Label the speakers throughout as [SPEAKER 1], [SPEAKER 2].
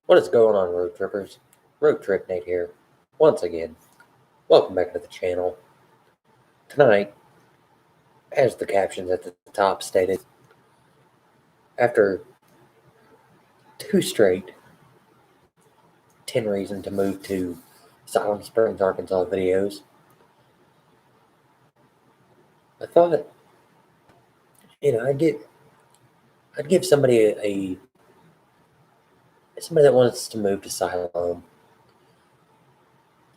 [SPEAKER 1] What is going on, road trippers? Road Trip Nate here. Once again, welcome back to the channel. Tonight, as the captions at the top stated, after two straight 10 reasons to move to Siloam Springs, Arkansas videos, I thought, I'd give somebody somebody that wants to move to Siloam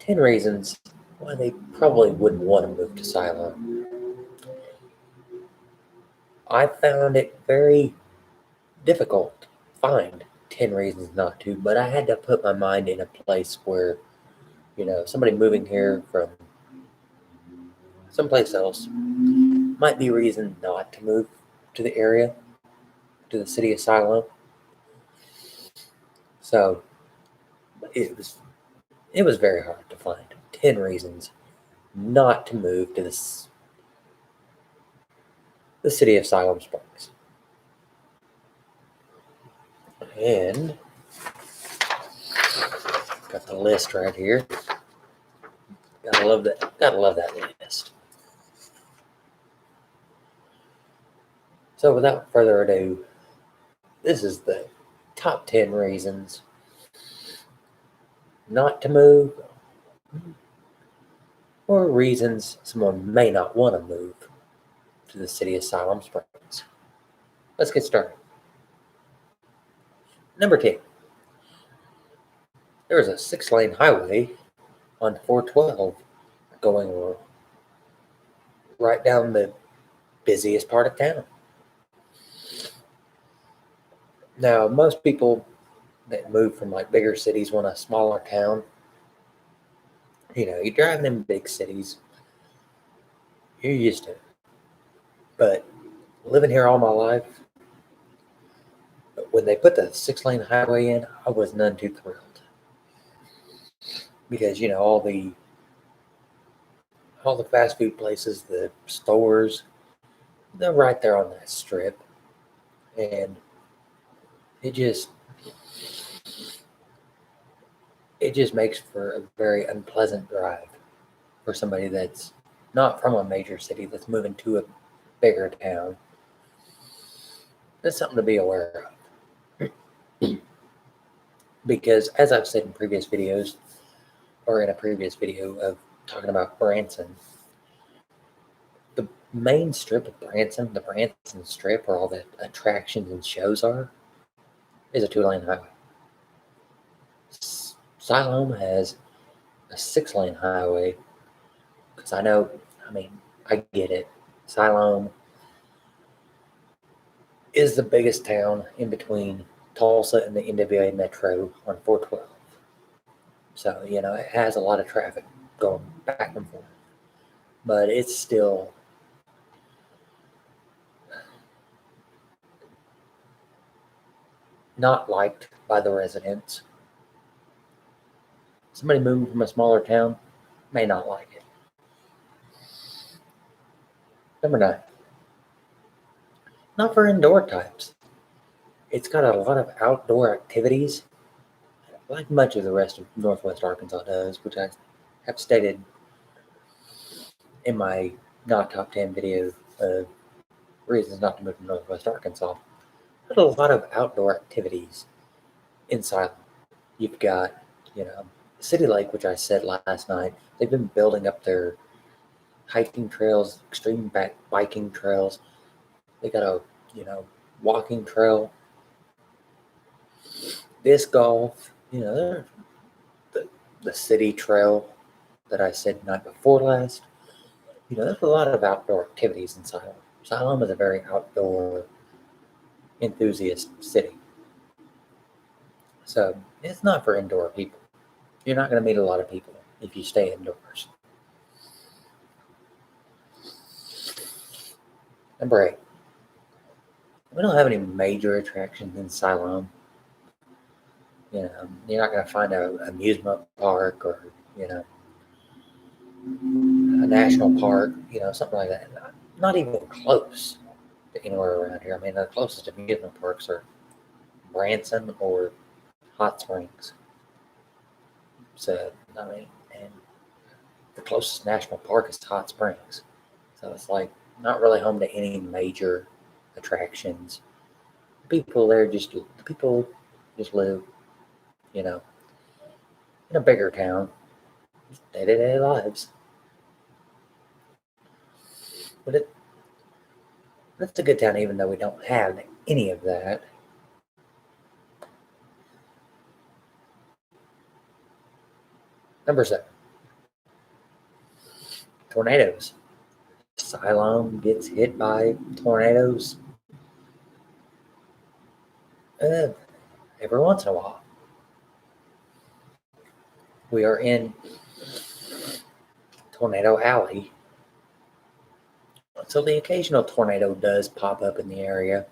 [SPEAKER 1] 10 reasons why they probably wouldn't want to move to Siloam. I found it very difficult to find 10 reasons not to, but I had to put my mind in a place where, somebody moving here from someplace else might be reason not to move to the area, to the city of Siloam. So it was very hard to find 10 reasons not to move to the city of Siloam Springs. And got the list right here. Gotta love that list. So without further ado, this is the top 10 reasons not to move, or reasons someone may not want to move to the city of Siloam Springs. Let's get started. Number 10. There is a 6-lane highway on 412 going right down the busiest part of town. Now, most people that move from like bigger cities want a smaller town. You drive in big cities, you're used to it. But living here all my life, when they put the 6-lane highway in, I was none too thrilled. Because, all the fast food places, the stores, they're right there on that strip. And it just makes for a very unpleasant drive for somebody that's not from a major city, that's moving to a bigger town. That's something to be aware of. Because as I've said in previous videos, or in a previous video of talking about Branson, the main strip of Branson, the Branson strip where all the attractions and shows are, is a 2-lane highway. Siloam has a 6-lane highway, because I get it. Siloam is the biggest town in between Tulsa and the NWA Metro on 412. So, it has a lot of traffic going back and forth. But it's still not liked by the residents. Somebody moving from a smaller town may not like it. Number 9. Not for indoor types. It's got a lot of outdoor activities, like much of the rest of Northwest Arkansas does, which I have stated in my not top 10 video of reasons not to move to Northwest Arkansas. There's a lot of outdoor activities inside. You've got, City Lake, which I said last night. They've been building up their hiking trails, extreme biking trails. They got a, walking trail, disc golf, the city trail that I said night before last. There's a lot of outdoor activities in Siloam. Siloam is a very outdoor enthusiast city. So it's not for indoor people. You're not going to meet a lot of people if you stay indoors. Number 8. We don't have any major attractions in Siloam. You're not going to find an amusement park or, a national park, something like that. Not even close to anywhere around here. The closest amusement parks are Branson or hot springs. So, I mean, and the closest national park is Hot Springs. So it's like not really home to any major attractions. People just live, you know, in a bigger town, day-to-day lives. But it's a good town, even though we don't have any of that. Number 7, tornadoes. Siloam gets hit by tornadoes uh, every once in a while. We are in Tornado Alley, so the occasional tornado does pop up in the area.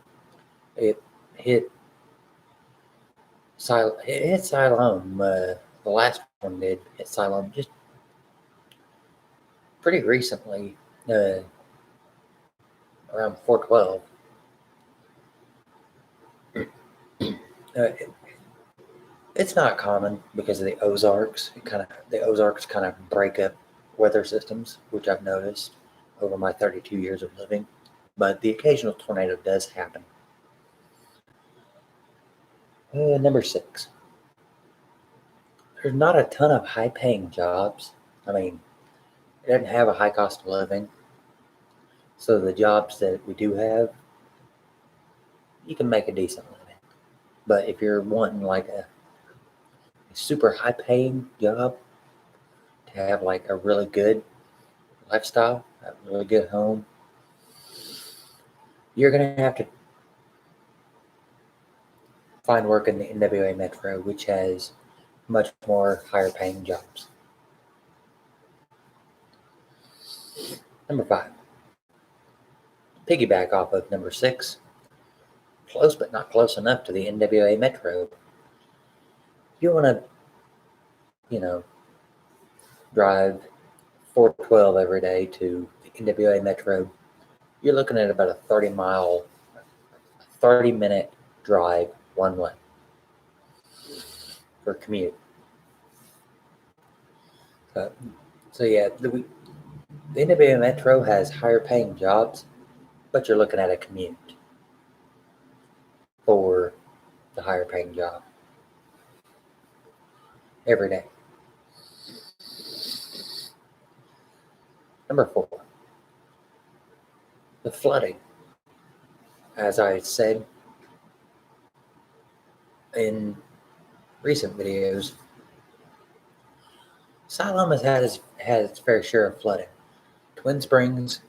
[SPEAKER 1] It hit Siloam. The last one did hit Siloam just pretty recently, around 412. It's not common because of the Ozarks. The Ozarks kind of break up weather systems, which I've noticed over my 32 years of living. But the occasional tornado does happen. Number 6. There's not a ton of high-paying jobs. I mean, it doesn't have a high cost of living. So the jobs that we do have, you can make a decent living. But if you're wanting like a super high-paying job to have like a really good lifestyle, a really good home, you're going to have to find work in the NWA Metro, which has much more higher paying jobs. Number 5. Piggyback off of number 6. Close but not close enough to the NWA Metro. You want to, drive 412 every day to the NWA Metro. You're looking at about a 30-minute drive one way for commute. So yeah, the NWA Metro has higher paying jobs, but you're looking at a commute for the higher paying job every day. Number 4, the flooding. As I said in recent videos, Siloam has had its fair share of flooding. Twin Springs,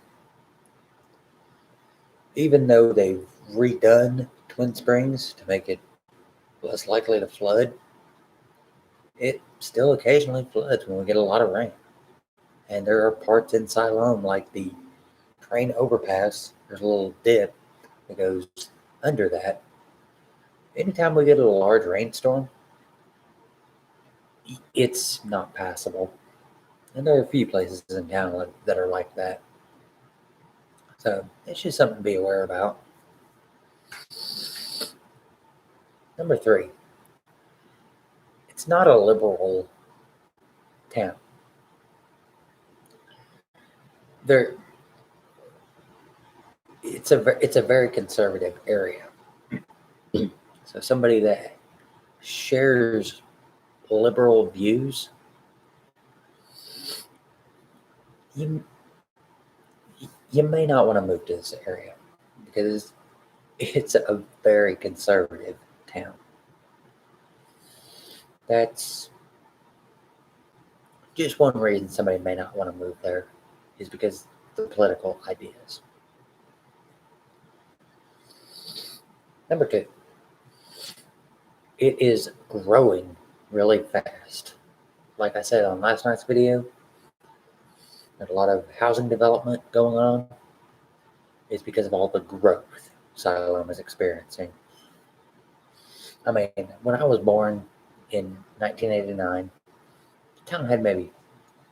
[SPEAKER 1] even though they've redone Twin Springs to make it less likely to flood, it still occasionally floods when we get a lot of rain. And there are parts in Siloam, like the train overpass, there's a little dip that goes under that. Anytime we get a large rainstorm, it's not passable. And there are a few places in town that are like that. So it's just something to be aware about. Number 3, it's not a liberal town. It's a very conservative area. So somebody that shares liberal views, you may not want to move to this area because it's a very conservative town. That's just one reason somebody may not want to move there, is because of the political ideas. Number 2, it is growing really fast. Like I said on last night's video, there's a lot of housing development going on. It's because of all the growth Siloam is experiencing. I mean, when I was born in 1989, the town had maybe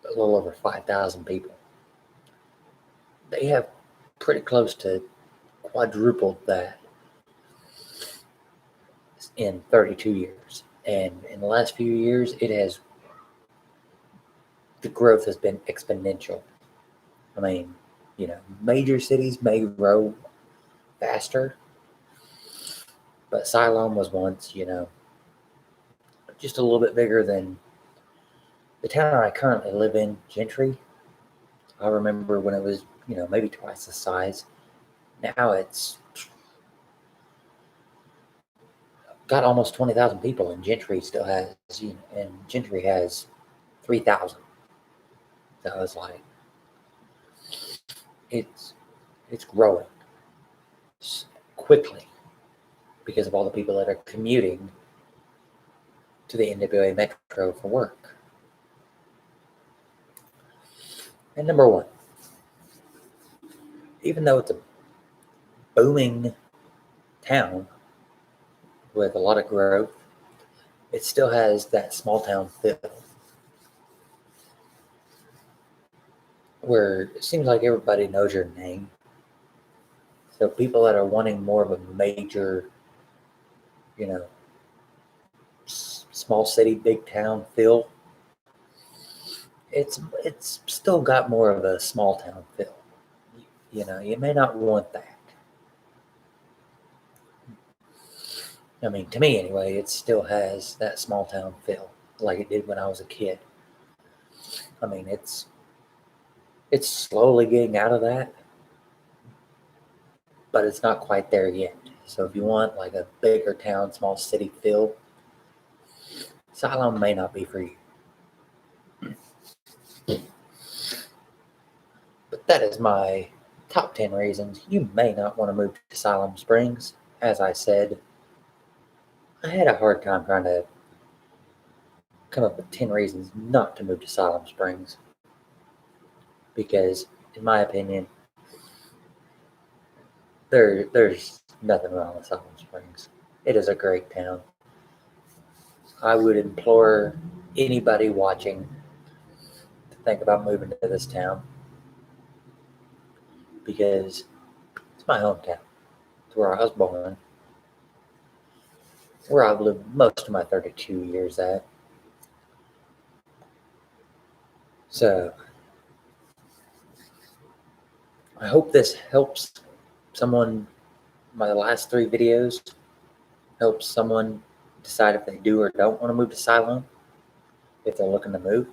[SPEAKER 1] a little over 5,000 people. They have pretty close to quadrupled that in 32 years. And in the last few years, the growth has been exponential. I mean, major cities may grow faster, but Siloam was once, just a little bit bigger than the town I currently live in, Gentry. I remember when it was, maybe twice the size. Now it's got almost 20,000 people, and Gentry still has, and Gentry has 3,000. So it's like, it's growing quickly because of all the people that are commuting to the NWA Metro for work. And number one, even though it's a booming town with a lot of growth, it still has that small town feel where it seems like everybody knows your name. So people that are wanting more of a major, small city, big town feel, it's still got more of a small town feel. You may not want that. I mean, to me anyway, it still has that small town feel like it did when I was a kid. I mean, it's slowly getting out of that, but it's not quite there yet. So if you want like a bigger town, small city feel, Siloam may not be for you. But that is my top 10 reasons you may not want to move to Siloam Springs. As I said, I had a hard time trying to come up with 10 reasons not to move to Siloam Springs. Because, in my opinion, there's nothing wrong with Siloam Springs. It is a great town. I would implore anybody watching to think about moving to this town because it's my hometown. It's where I was born, where I've lived most of my 32 years at. So, I hope this helps someone. My last 3 videos helps someone decide if they do or don't want to move to Siloam, if they're looking to move.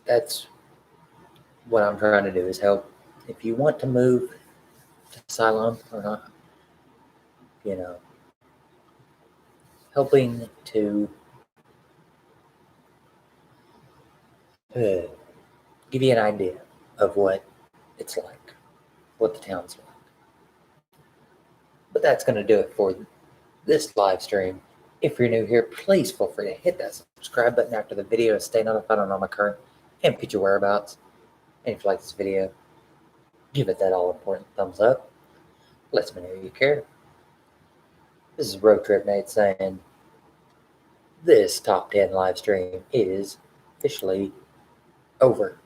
[SPEAKER 1] That's what I'm trying to do, is help. If you want to move to Siloam or not, helping to give you an idea of what it's like, what the town's like. But that's going to do it for this live stream. If you're new here, please feel free to hit that subscribe button after the video to stay notified on all my current and future whereabouts. And if you like this video, give it that all-important thumbs up. Lets me know you care. This is Road Trip Nate saying this top 10 live stream is officially over.